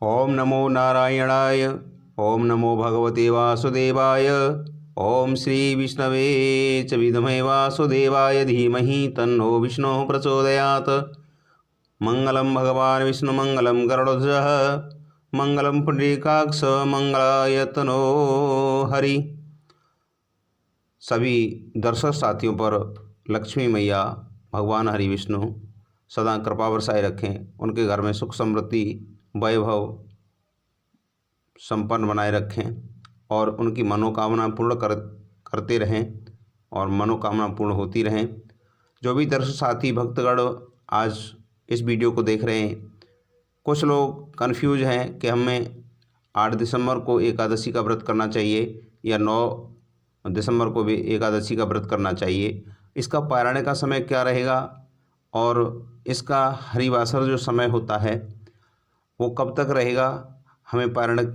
ओम नमो नारायणाय। ओम नमो भगवते वासुदेवाय। ओम श्री विष्णवे च विद्महे वासुदेवाय धीमहि तन्नो विष्णुः प्रचोदयात्। मंगलम भगवान विष्णु मंगलम गरुड़ध्वजः मंगलम पुंडरीकाक्ष मंगलाय तनो हरि। सभी दर्शक साथियों पर लक्ष्मी मैया भगवान हरि विष्णु सदा कृपा बरसाए रखें, उनके घर में सुख समृद्धि वैभव संपन्न बनाए रखें और उनकी मनोकामना पूर्ण करते रहें और मनोकामना पूर्ण होती रहें। जो भी दर्शक साथी भक्तगण आज इस वीडियो को देख रहे हैं, कुछ लोग कन्फ्यूज हैं कि हमें 8 दिसंबर को एकादशी का व्रत करना चाहिए या 9 दिसंबर को भी एकादशी का व्रत करना चाहिए। इसका पारायण का समय क्या रहेगा और इसका हरिवासर जो समय होता है वो कब तक रहेगा, हमें पारायण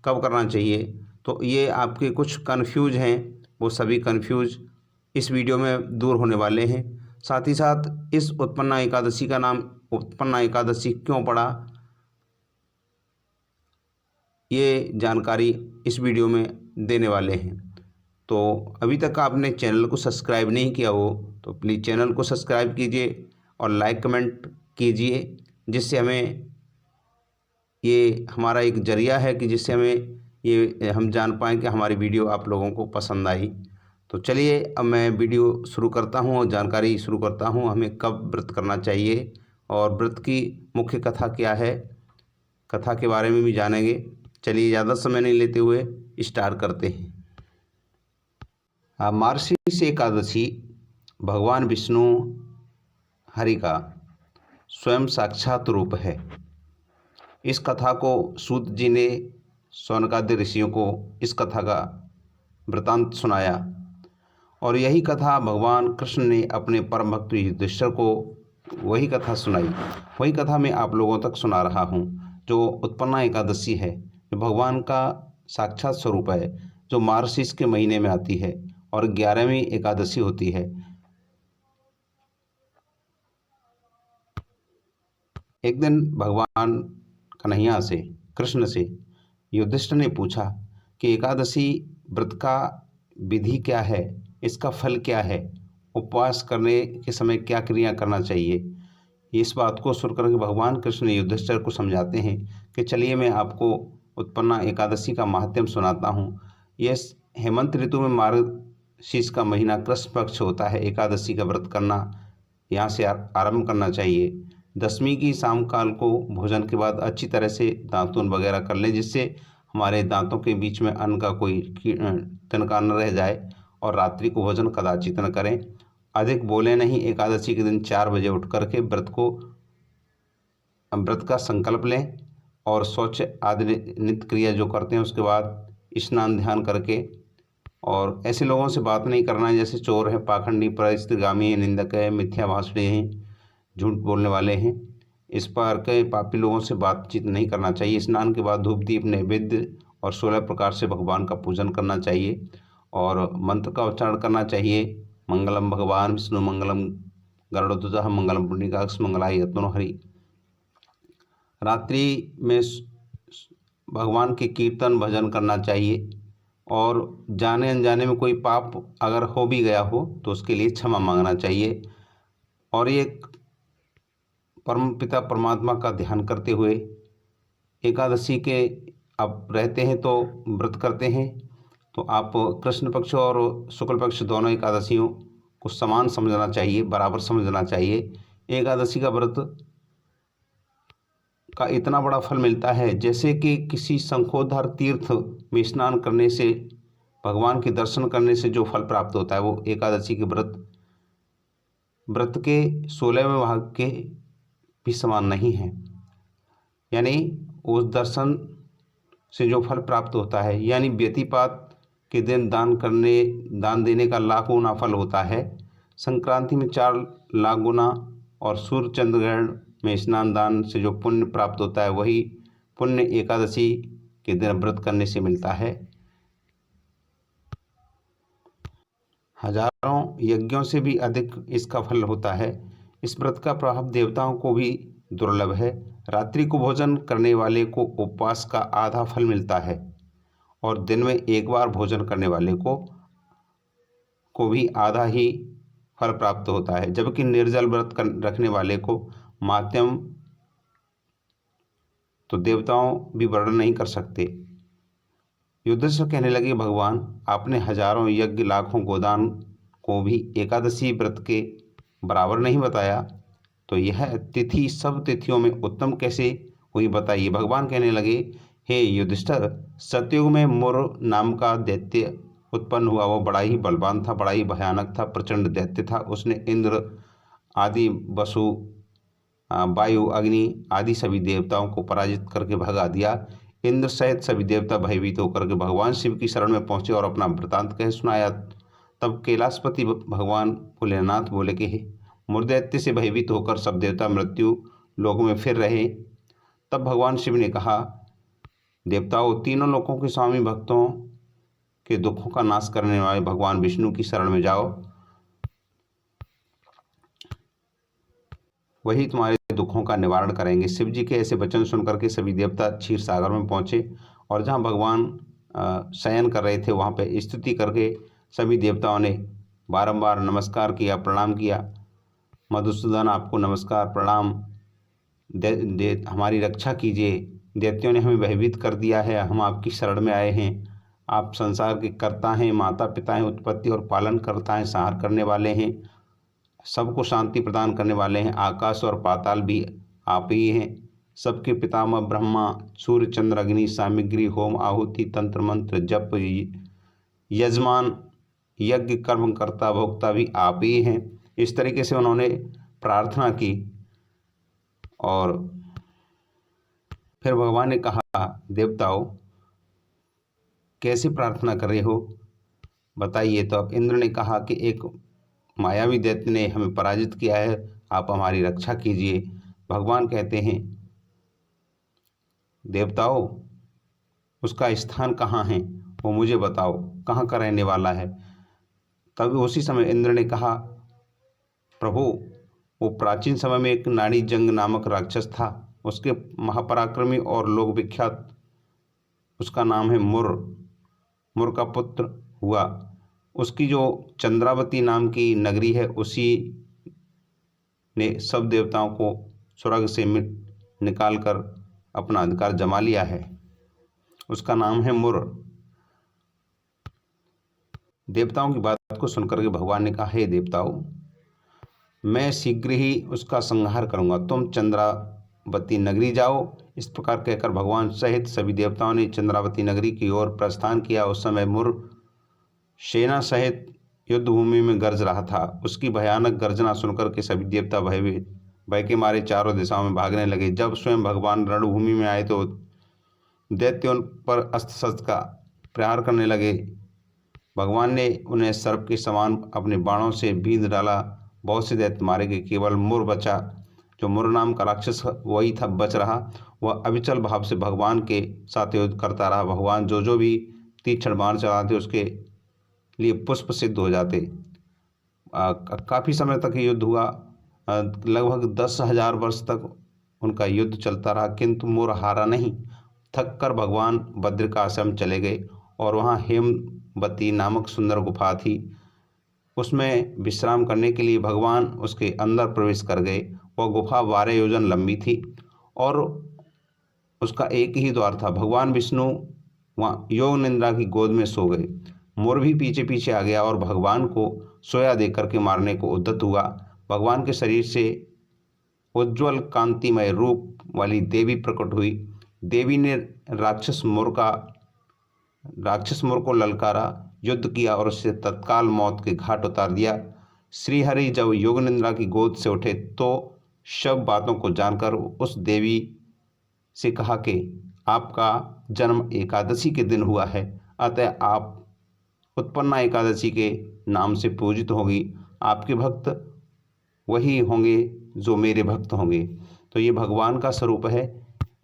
कब करना चाहिए। तो ये आपके कुछ कन्फ्यूज हैं, वो सभी कन्फ्यूज इस वीडियो में दूर होने वाले हैं। साथ ही साथ इस उत्पन्ना एकादशी का नाम उत्पन्ना एकादशी क्यों पड़ा, ये जानकारी इस वीडियो में देने वाले हैं। तो अभी तक आपने चैनल को सब्सक्राइब नहीं किया हो तो प्लीज़ चैनल को सब्सक्राइब कीजिए और लाइक कमेंट कीजिए, जिससे हमें ये हमारा एक जरिया है कि जिससे हमें ये हम जान पाएँ कि हमारी वीडियो आप लोगों को पसंद आई। तो चलिए अब मैं वीडियो शुरू करता हूँ और जानकारी शुरू करता हूँ हमें कब व्रत करना चाहिए और व्रत की मुख्य कथा क्या है, कथा के बारे में भी जानेंगे। चलिए ज़्यादा समय नहीं लेते हुए स्टार्ट करते हैं। मार्गशीर्ष एकादशी भगवान विष्णु हरि का स्वयं साक्षात रूप है। इस कथा को सूत जी ने शौनकादि ऋषियों को इस कथा का वृतांत सुनाया और यही कथा भगवान कृष्ण ने अपने परम भक्त युधिष्ठिर को वही कथा सुनाई। वही कथा मैं आप लोगों तक सुना रहा हूँ, जो उत्पन्ना एकादशी है, जो भगवान का साक्षात स्वरूप है, जो मार्गशीर्ष के महीने में आती है और 11वीं एकादशी होती है। एक दिन भगवान कन्हैया से कृष्ण से युधिष्ठिर ने पूछा कि एकादशी व्रत का विधि क्या है, इसका फल क्या है, उपवास करने के समय क्या क्रिया करना चाहिए। इस बात को सुनकर के भगवान कृष्ण युधिष्ठिर को समझाते हैं कि चलिए मैं आपको उत्पन्ना एकादशी का महात्म्य सुनाता हूँ। यह हेमंत ऋतु में मार्गशीर्ष का महीना कृष्ण पक्ष होता है। एकादशी का व्रत करना यहाँ से आरंभ करना चाहिए। 10वीं की शाम काल को भोजन के बाद अच्छी तरह से दातून वगैरह कर लें, जिससे हमारे दांतों के बीच में अन्न का कोई तिनका न रह जाए, और रात्रि को भोजन कदाचित न करें। अधिक बोले नहीं। एकादशी के दिन 4 बजे उठ करके व्रत का संकल्प लें और शौच आदि नित्य क्रिया जो करते हैं उसके बाद स्नान ध्यान करके, और ऐसे लोगों से बात नहीं करना है जैसे चोर है, पाखंडी, परिस्थितिगामी है, निंदक है, मिथ्या भाषणी हैं, झूठ बोलने वाले हैं। इस पर के पापी लोगों से बातचीत नहीं करना चाहिए। स्नान के बाद धूप दीप नैवेद्य और 16 प्रकार से भगवान का पूजन करना चाहिए और मंत्र का उच्चारण करना चाहिए। मंगलम भगवान विष्णु मंगलम गरुड़ध्वजः मंगलम पुंडरीकाक्ष मंगलाय तनो हरि। रात्रि में भगवान के कीर्तन भजन करना चाहिए और जाने अनजाने में कोई पाप अगर हो भी गया हो तो उसके लिए क्षमा मांगना चाहिए। और ये परम पिता परमात्मा का ध्यान करते हुए एकादशी के आप रहते हैं तो व्रत करते हैं तो आप कृष्ण पक्ष और शुक्ल पक्ष दोनों एकादशियों को समान समझना चाहिए, बराबर समझना चाहिए। एकादशी का व्रत का इतना बड़ा फल मिलता है जैसे कि किसी शंखोद्धार तीर्थ में स्नान करने से, भगवान के दर्शन करने से जो फल प्राप्त होता है वो एकादशी के व्रत के 16वें भाग के भी समान नहीं है। यानी उस दर्शन से जो फल प्राप्त होता है, यानी व्यतिपात के दिन दान देने का लाख गुना फल होता है। संक्रांति में 4 लाख गुना और सूर्य चंद्र ग्रहण में स्नान दान से जो पुण्य प्राप्त होता है वही पुण्य एकादशी के दिन व्रत करने से मिलता है। हजारों यज्ञों से भी अधिक इसका फल होता है। इस व्रत का प्रभाव देवताओं को भी दुर्लभ है। रात्रि को भोजन करने वाले को उपवास का आधा फल मिलता है और दिन में एक बार भोजन करने वाले को भी आधा ही फल प्राप्त होता है, जबकि निर्जल व्रत रखने वाले को माध्यम तो देवताओं भी वर्णन नहीं कर सकते। युधिष्ठिर कहने लगे, भगवान, आपने हजारों यज्ञ लाखों गोदान को भी एकादशी व्रत के बराबर नहीं बताया, तो यह तिथि सब तिथियों में उत्तम कैसे हुई, बताइए। भगवान कहने लगे, हे युधिष्ठिर, सतयुग में मुर नाम का दैत्य उत्पन्न हुआ। वो बड़ा ही बलवान था, बड़ा ही भयानक था, प्रचंड दैत्य था। उसने इंद्र आदि, वसु, वायु, अग्नि आदि सभी देवताओं को पराजित करके भगा दिया। इंद्र सहित सभी देवता भयभीत होकर के भगवान शिव की शरण में पहुंचे और अपना वृतांत कह सुनाया। तब कैलाशपति भगवान भोलेनाथ बोले कि हे मुरदैत्य से भयभीत होकर सब देवता मृत्यु लोक में फिर रहे। तब भगवान शिव ने कहा, देवताओं, तीनों लोकों के स्वामी, भक्तों के दुखों का नाश करने वाले भगवान विष्णु की शरण में जाओ, वही तुम्हारे दुखों का निवारण करेंगे। शिव जी के ऐसे वचन सुनकर के सभी देवता क्षीर सागर में पहुंचे और जहां भगवान शयन कर रहे थे वहां पे स्तुति करके सभी देवताओं ने बारंबार नमस्कार किया, प्रणाम किया। मधुसूदन, आपको नमस्कार, प्रणाम, हमारी रक्षा कीजिए। दैत्यों ने हमें भयभीत कर दिया है, हम आपकी शरण में आए हैं। आप संसार के कर्ता हैं, माता पिता हैं, उत्पत्ति और पालन करता हैं, संहार करने वाले हैं, सबको शांति प्रदान करने वाले हैं। आकाश और पाताल भी आप ही हैं। सबके पितामह ब्रह्मा, सूर्य चंद्र अग्नि, सामग्री, होम आहुति, तंत्र मंत्र, जप, यजमान, यज्ञ कर्म करता भोक्ता भी आप ही हैं। इस तरीके से उन्होंने प्रार्थना की और फिर भगवान ने कहा, देवताओं, कैसे प्रार्थना कर रहे हो, बताइए। तो अब इंद्र ने कहा कि एक मायावी दैत्य ने हमें पराजित किया है, आप हमारी रक्षा कीजिए। भगवान कहते हैं, देवताओं, उसका स्थान कहाँ है, वो मुझे बताओ, कहाँ का रहने वाला है। तब उसी समय इंद्र ने कहा, प्रभु, वो प्राचीन समय में एक नाड़ी जंग नामक राक्षस था, उसके महापराक्रमी और लोक विख्यात, उसका नाम है मुर, मुर का पुत्र हुआ। उसकी जो चंद्रावती नाम की नगरी है, उसी ने सब देवताओं को स्वर्ग से निकाल कर अपना अधिकार जमा लिया है, उसका नाम है मुर। देवताओं की बात को सुनकर के भगवान ने कहा, हे देवताओं, मैं शीघ्र ही उसका संहार करूंगा, तुम चंद्रावती नगरी जाओ। इस प्रकार कहकर भगवान सहित सभी देवताओं ने चंद्रावती नगरी की ओर प्रस्थान किया। उस समय मुर सेना सहित युद्ध भूमि में गरज रहा था। उसकी भयानक गर्जना सुनकर के सभी देवता भय के मारे चारों दिशाओं में भागने लगे। जब स्वयं भगवान रणभूमि में आए तो दैत्य उन पर अस्त्र शस्त्र का प्रहार करने लगे। भगवान ने उन्हें सर्प के समान अपने बाणों से बींध डाला। बहुत से दैत्य मारे गए, केवल मुर बचा। जो मुर नाम का राक्षस वही था बच रहा। वह अविचल भाव से भगवान के साथ युद्ध करता रहा। भगवान जो भी तीक्ष्ण बाण चलाते उसके लिए पुष्प सिद्ध हो जाते। काफ़ी समय तक युद्ध हुआ, लगभग 10,000 वर्ष तक उनका युद्ध चलता रहा, किंतु मुर हारा नहीं। थक कर भगवान बद्रिकाश्रम चले गए और वहाँ हेमवती नामक सुंदर गुफा थी। उसमें विश्राम करने के लिए भगवान उसके अंदर प्रवेश कर गए। वह गुफा 12 योजन लंबी थी और उसका एक ही द्वार था। भगवान विष्णु वहाँ योग निंद्रा की गोद में सो गए। मोर भी पीछे पीछे आ गया और भगवान को सोया देख करके मारने को उद्यत हुआ। भगवान के शरीर से उज्ज्वल कांतिमय रूप वाली देवी प्रकट हुई। देवी ने राक्षस मोर को ललकारा, युद्ध किया और उससे तत्काल मौत के घाट उतार दिया। श्रीहरि जब योग निंद्रा की गोद से उठे तो सब बातों को जानकर उस देवी से कहा कि आपका जन्म एकादशी के दिन हुआ है, अतः आप उत्पन्ना एकादशी के नाम से पूजित होगी। आपके भक्त वही होंगे जो मेरे भक्त होंगे। तो ये भगवान का स्वरूप है।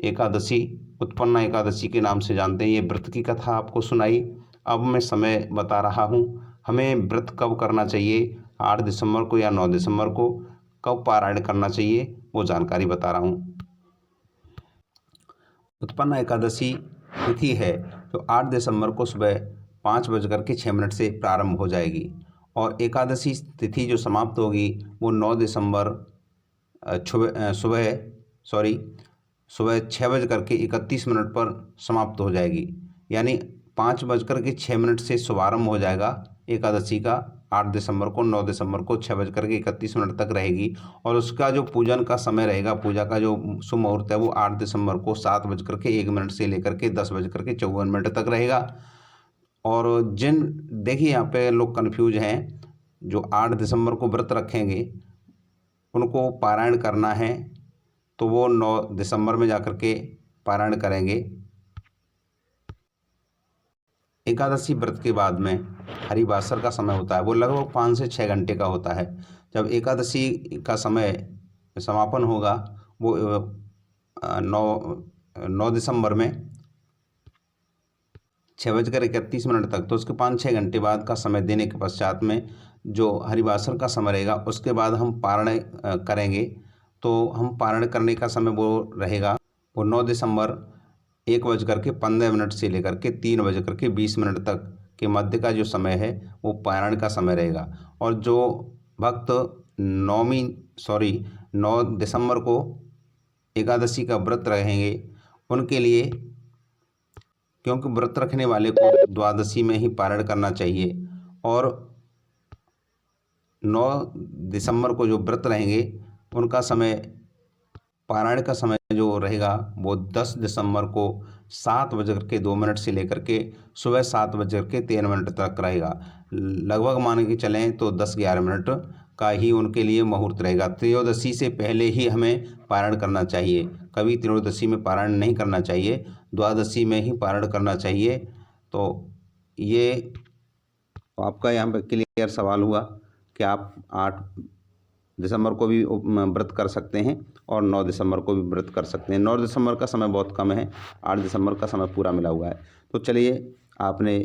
एकादशी उत्पन्ना एकादशी के नाम से जानते हैं। ये व्रत की कथा आपको सुनाई। अब मैं समय बता रहा हूँ, हमें व्रत कब करना चाहिए, 8 दिसंबर को या 9 दिसंबर को कब पारायण करना चाहिए, वो जानकारी बता रहा हूँ। उत्पन्न एकादशी तिथि है जो 8 दिसंबर को सुबह 5:06 से प्रारंभ हो जाएगी और एकादशी तिथि जो समाप्त होगी वो 9 दिसंबर सुबह 6:31 पर समाप्त हो जाएगी। यानी 5:06 से शुभारंभ हो जाएगा एकादशी का 8 दिसंबर को, 9 दिसंबर को 6:31 तक रहेगी और उसका जो पूजन का समय रहेगा, पूजा का जो शुभ मुहूर्त है वो 8 दिसंबर को 7:01 से लेकर के 10:54 तक रहेगा। और देखिए यहाँ पे लोग कन्फ्यूज हैं, जो 8 दिसंबर को व्रत रखेंगे उनको पारायण करना है तो वो 9 दिसंबर में जाकर के पारायण करेंगे। एकादशी व्रत के बाद में हरिवासर का समय होता है, वो लगभग 5 से 6 घंटे का होता है। जब एकादशी का समय समापन होगा वो 9 दिसंबर में 6:31 तक, तो उसके 5-6 घंटे बाद का समय देने के पश्चात में जो हरिवासर का समय रहेगा उसके बाद हम पारण करेंगे। तो हम पारण करने का समय वो रहेगा वो 9 दिसंबर 1:15 से लेकर के 3:20 तक के मध्य का जो समय है वो पारण का समय रहेगा। और जो भक्त 9 दिसंबर को एकादशी का व्रत रहेंगे उनके लिए, क्योंकि व्रत रखने वाले को द्वादशी में ही पारण करना चाहिए और 9 दिसंबर को जो व्रत रहेंगे उनका समय, पारायण का समय जो रहेगा वो 10 दिसंबर को 7:02 से लेकर के सुबह 7:13 तक रहेगा। लगभग मान के चलें तो 10-11 मिनट का ही उनके लिए मुहूर्त रहेगा। त्रयोदशी से पहले ही हमें पारायण करना चाहिए, कभी त्रयोदशी में पारायण नहीं करना चाहिए, द्वादशी में ही पारायण करना चाहिए। तो ये आपका यहाँ पर क्लियर सवाल हुआ कि आप 8 दिसंबर को भी व्रत कर सकते हैं और 9 दिसंबर को भी व्रत कर सकते हैं। 9 दिसंबर का समय बहुत कम है, 8 दिसंबर का समय पूरा मिला हुआ है। तो चलिए, आपने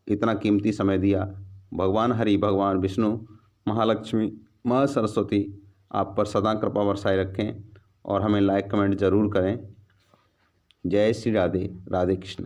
इतना कीमती समय दिया। भगवान हरि, भगवान विष्णु, महालक्ष्मी, माँ सरस्वती आप पर सदा कृपा बरसाए रखें और हमें लाइक कमेंट ज़रूर करें। जय श्री राधे, राधे कृष्ण।